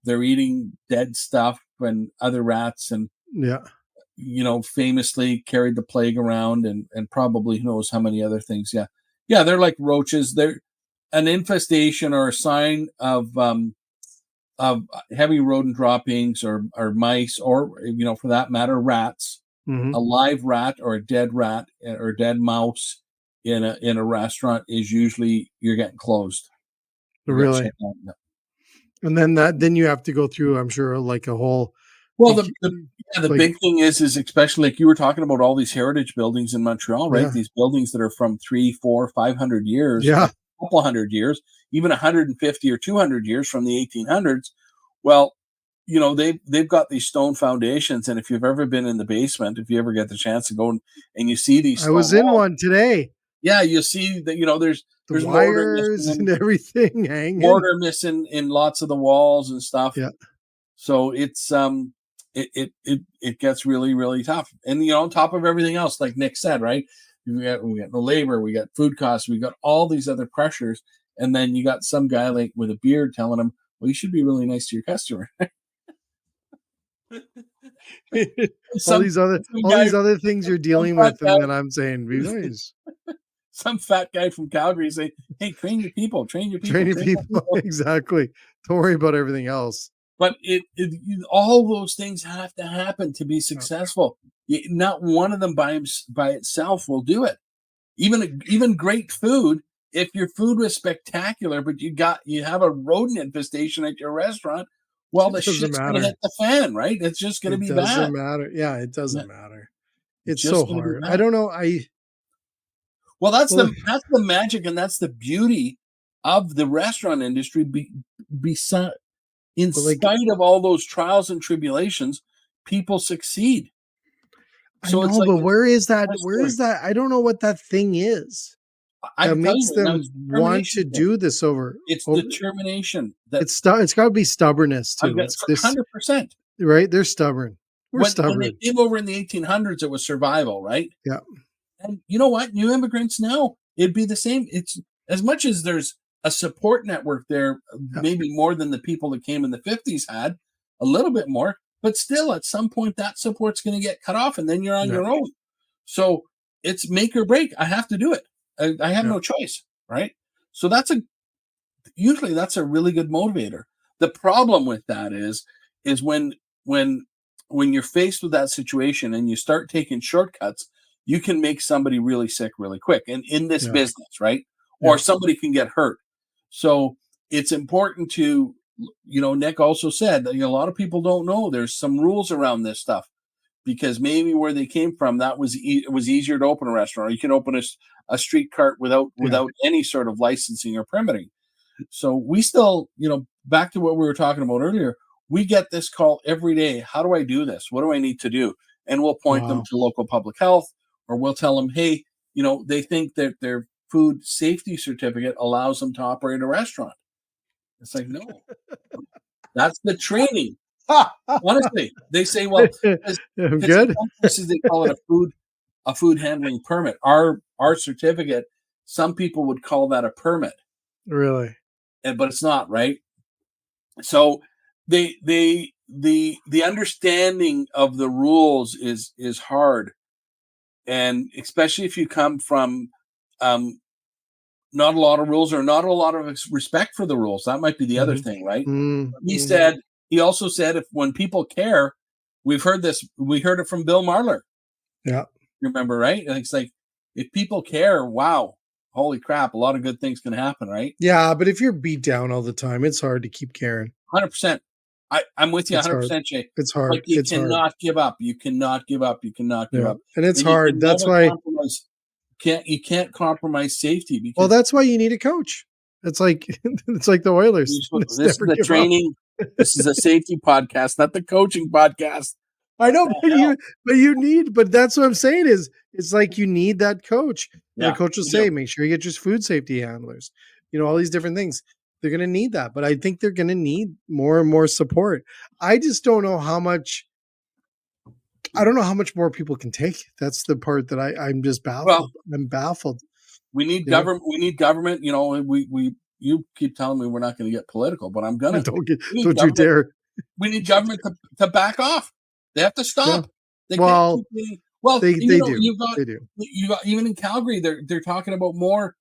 eating dead stuff, and other rats, and famously carried the plague around, and probably who knows how many other things. Yeah, they're like roaches. They're an infestation or a sign of heavy rodent droppings, or mice, or for that matter, rats. Mm-hmm. A live rat or a dead rat or a dead mouse in a restaurant is usually you're getting closed. Really? And then you have to go through, I'm sure, like a whole. Well, the big thing is especially like you were talking about all these heritage buildings in Montreal, right? Yeah. These buildings that are from 300, 400, 500 years, a couple hundred years, even 150 or 200 years from the 1800s. Well, they've got these stone foundations, and if you've ever been in the basement, if you ever get the chance to go and you see these, I was in one today. Yeah, you see that there's wires and everything hanging. Mortar missing in lots of the walls and stuff. Yeah. So it's it gets really, really tough. And on top of everything else, like Nick said, right? We got the labor, we got food costs, we got all these other pressures, and then you got some guy like with a beard telling him, well, you should be really nice to your customer. all these other things you're dealing with, and then I'm saying, be nice. Some fat guy from Calgary say, hey, train your people. Exactly. Don't worry about everything else. But all those things have to happen to be successful. Not one of them by itself will do it. Even great food, if your food was spectacular, but you have a rodent infestation at your restaurant, well, the shit's going to hit the fan, right? It's just going to be bad. It doesn't matter. Yeah, it doesn't matter. It's so hard. I don't know. Well, that's the magic, and that's the beauty of the restaurant industry. In spite of all those trials and tribulations, people succeed. So I know, but where is that? Where is that? I don't know what that thing is. I that can tell makes you right now, them it's want to determination, Jay. do this over? It's determination that It's got to be stubbornness I've too. got It's this, 100%. right? They're stubborn. We're When they stubborn. came over in the 1800s, it was survival, right? Yeah. And you know what? New immigrants now, it'd be the same. It's as much as there's a support network there, Yeah. maybe more than the people that came in the 50s had, a little bit more, but still at some point that support's going to get cut off and then you're on Yeah. your own. So it's make or break. I have to do it. I have Yeah. no choice, right? So usually that's a really good motivator. The problem with that is when you're faced with that situation and you start taking shortcuts, you can make somebody really sick really quick. And in this Yeah. business, right? Or Yeah. somebody can get hurt. So it's important to, Nick also said that a lot of people don't know there's some rules around this stuff because maybe where they came from, that was it was easier to open a restaurant. Or you can open a street cart without any sort of licensing or permitting. So we still, back to what we were talking about earlier, we get this call every day. How do I do this? What do I need to do? And we'll point them Wow. to local public health, or we'll tell them, hey, they think that their food safety certificate allows them to operate a restaurant. It's like, no, that's the training. Honestly, they say, well, because in Good. some places they call it a food handling permit. Our certificate, some people would call that a permit, Really? but it's not, right? So the understanding of the rules is hard, and especially if you come from not a lot of rules or not a lot of respect for the rules. That might be the other thing, right? Mm-hmm. He also said if when people care, we heard it from Bill Marler. Yeah. Remember, right? And it's like if people care, wow, holy crap, a lot of good things can happen, right? Yeah, but if you're beat down all the time, it's hard to keep caring. 100%. I'm with you It's 100%, hard. Jay. It's Like hard. you It's hard. cannot give up. You cannot give up. You cannot give Yeah. up. And it's And you hard. can That's never why. compromise. You can't compromise safety Well, because that's why you need a coach. It's like it's like the Oilers. It's this is never a give up. training. This is a safety podcast, not the coaching podcast. I know, What the hell? but that's what I'm saying is it's like you need that coach. And Yeah, the coach will you say, do. make sure you get your food safety handlers, all these different things. They're going to need that, but I think they're going to need more and more support. I just don't know how much. I don't know how much more people can take. That's the part that I'm just baffled. Well, I'm baffled. we need government. We need government. You keep telling me we're not going to get political, but I'm gonna. Don't We need you government. dare. We need government to back off. They have to stop. Yeah. They Well, can't keep being, well, they do. you've got They do. you got even in Calgary, they're talking about more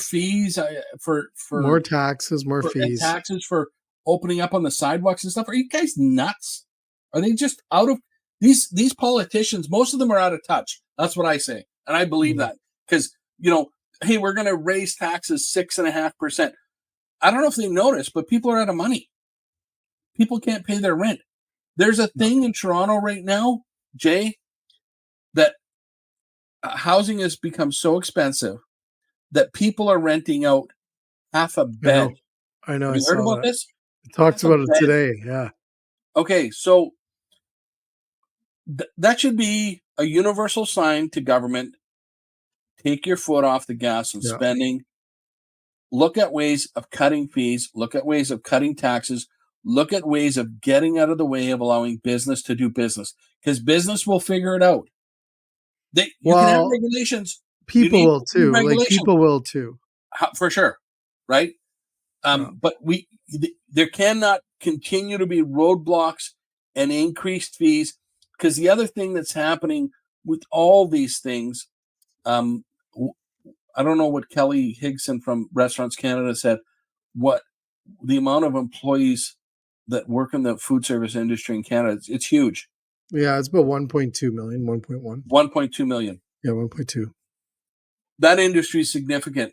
fees for More taxes, more and fees. taxes for opening up on the sidewalks and stuff. Are you guys nuts? Are they just out of these politicians? Most of them are out of touch. That's what I say, and I believe that because hey, we're going to raise taxes 6.5%. I don't know if they noticed, but people are out of money. People can't pay their rent. There's a thing in Toronto right now, Jay, that housing has become so expensive that people are renting out half a bed. I know. Have I you heard saw about that. this? Talked Half a about it bed. today. Yeah. Okay, so that should be a universal sign to government. Take your foot off the gas on spending. Look at ways of cutting fees. Look at ways of cutting taxes. Look at ways of getting out of the way of allowing business to do business because business will figure it out. You can have regulations. People will too. Like people will too. For sure. Right. But there cannot continue to be roadblocks and increased fees because the other thing that's happening with all these things, I don't know what Kelly Higson from Restaurants Canada said, what the amount of employees that work in the food service industry in Canada, it's huge. Yeah, it's about 1.2 million, 1.1. 1.2 million. Yeah, 1.2. That industry is significant.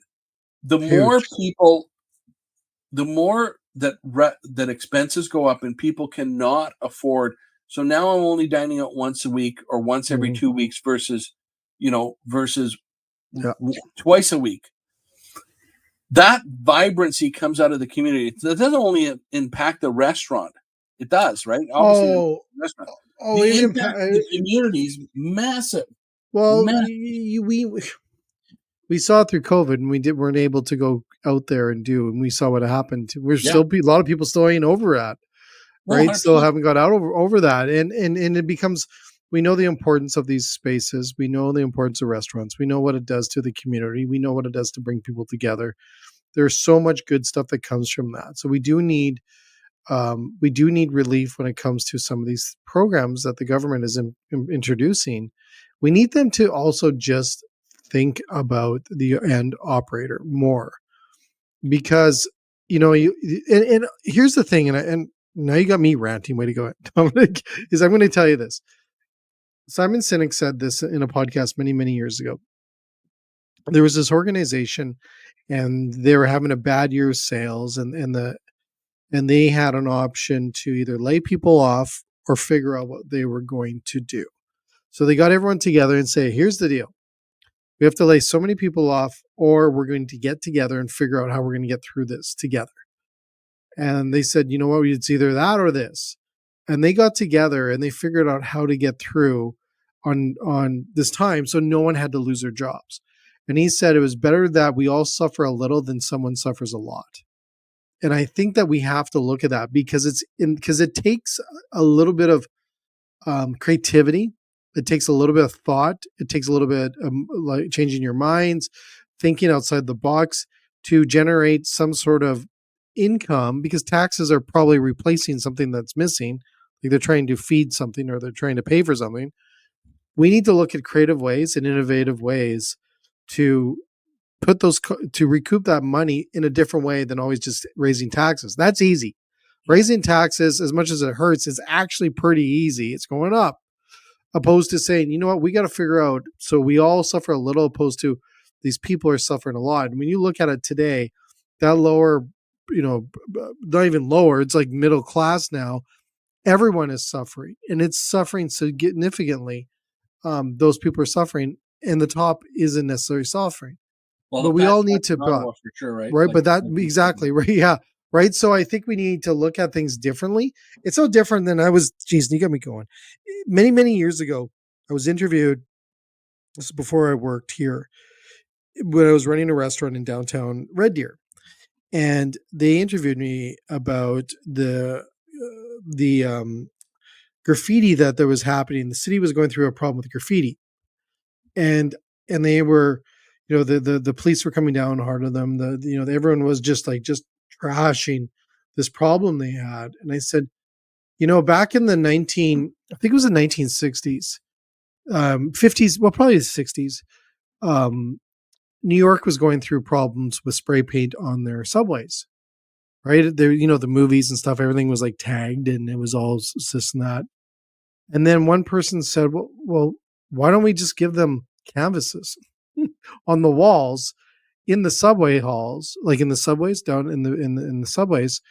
The Huge. more people, the more that expenses go up and people cannot afford. So now I'm only dining out once a week or once every 2 weeks versus twice a week. That vibrancy comes out of the community. It doesn't only impact the restaurant. It does, right? Obviously, the restaurant. The impact of the community is massive. Well, massive. we we saw it through COVID, and weren't able to go out there and and we saw what happened. We're Yeah. still a lot of people still ain't over that, No, right? Still 100%. haven't got out over that, and it becomes. We know the importance of these spaces. We know the importance of restaurants. We know what it does to the community. We know what it does to bring people together. There's so much good stuff that comes from that. So we do need relief when it comes to some of these programs that the government is introducing. We need them to also just think about the end operator more, because and here's the thing, and now you got me ranting. Way to go, Dominic. I'm going to tell you this. Simon Sinek said this in a podcast many years ago. There was this organization, and they were having a bad year of sales, and they had an option to either lay people off or figure out what they were going to do. So they got everyone together and say, here's the deal. We have to lay so many people off, or we're going to get together and figure out how we're going to get through this together. And they said, you know what, it's either that or this. And they got together and they figured out how to get through on this time, so no one had to lose their jobs. And he said it was better that we all suffer a little than someone suffers a lot. And I think that we have to look at that, because it takes a little bit of creativity. It takes a little bit of thought. It takes a little bit like changing your minds, thinking outside the box to generate some sort of income, because taxes are probably replacing something that's missing. Like they're trying to feed something, or they're trying to pay for something. We need to look at creative ways and innovative ways to put to recoup that money in a different way than always just raising taxes. That's easy. Raising taxes, as much as it hurts, is actually pretty easy. It's going up, opposed to saying, you know what, we got to figure out, so we all suffer a little, opposed to these people are suffering a lot. And when you look at it today, that lower, not even lower, it's like middle class now, everyone is suffering, and it's suffering significantly. Those people are suffering, and the top isn't necessarily suffering. Well, But we all need to, for sure, right? right? But that exactly right, yeah, right. So I think we need to look at things differently. It's so different than geez, you got me going. Many years ago, I was interviewed. This is before I worked here, when I was running a restaurant in downtown Red Deer, and they interviewed me about the graffiti that there was happening. The city was going through a problem with graffiti, and they were, the police were coming down hard on them. Everyone was just trashing this problem they had. And I said, back in I think it was the 1960s, 50s, well, probably the 60s, New York was going through problems with spray paint on their subways, right? There, the movies and stuff, everything was like tagged, and it was all this and that. And then one person said, well, why don't we just give them canvases on the walls in the subway halls, like in the subways, down in the subways,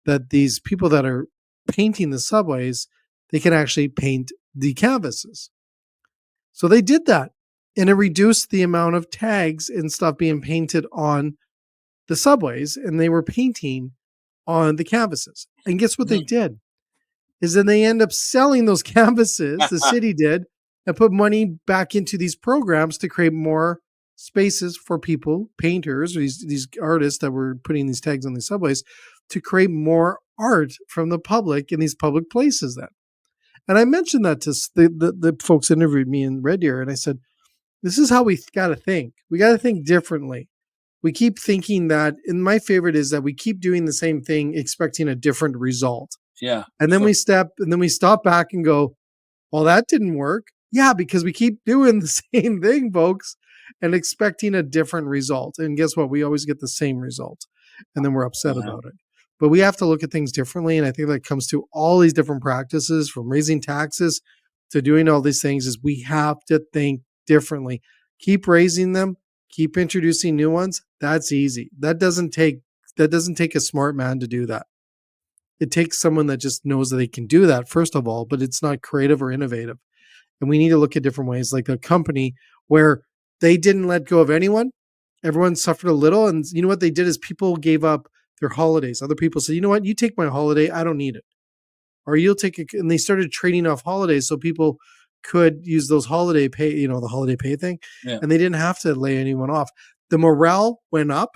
that these people that are painting the subways, they can actually paint the canvases. So they did that, and it reduced the amount of tags and stuff being painted on the subways, and they were painting on the canvases. And guess what they did? Is then they end up selling those canvases, the city did, and put money back into these programs to create more spaces for people, painters, these artists that were putting these tags on the subways, to create more art from the public in these public places then. And I mentioned that to the folks that interviewed me in Red Deer, and I said, this is how we got to think. We got to think differently. We keep thinking that, and my favorite is that we keep doing the same thing, expecting a different result. Yeah. And then we stop back and go, well, that didn't work. Yeah, because we keep doing the same thing, folks, and expecting a different result. And guess what? We always get the same result. And then we're upset about it. But we have to look at things differently. And I think that comes to all these different practices, from raising taxes to doing all these things, is we have to think differently. Keep raising them, keep introducing new ones. That's easy. That doesn't take a smart man to do that. It takes someone that just knows that they can do that, first of all, but it's not creative or innovative. And we need to look at different ways, like a company where they didn't let go of anyone. Everyone suffered a little. And you know what they did is people gave up their holidays. Other people said, you know what, you take my holiday, I don't need it. Or you'll take it. And they started trading off holidays so people could use those holiday pay, the holiday pay thing. Yeah. And they didn't have to lay anyone off. the morale went up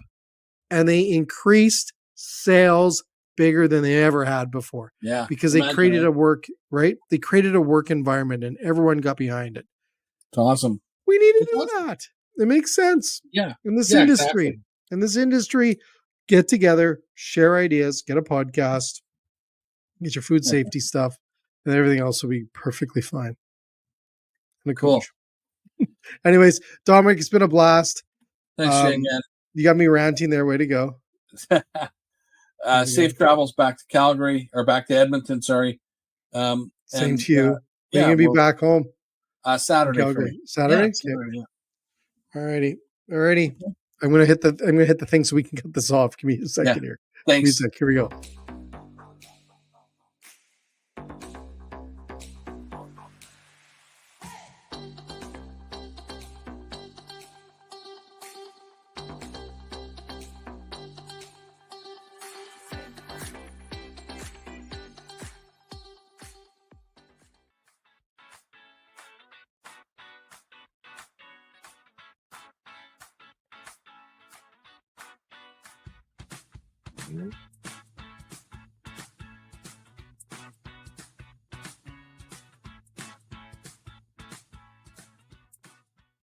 and they increased sales bigger than they ever had before. Yeah. Because they Imagine created it. a work, right? They created a work environment and everyone got behind it. It's awesome. We need to It's do awesome. that. It makes sense Yeah. in this Yeah, industry. exactly. In this industry, get together, share ideas, get a podcast, get your food safety stuff, and everything else will be perfectly fine. And a Cool. coach. Anyways, Dominic, it's been a blast. Thanks, Jay, again. You got me ranting there. Way to go. Safe travels back to Calgary or back to Edmonton. Sorry. Same to you. When Yeah, you gonna be back home? Saturday. Calgary. Saturday. Yeah, Okay. Saturday, yeah. Alrighty. I'm gonna hit the thing so we can cut this off. Give me a second here. Give me a Thanks. sec. Here we go.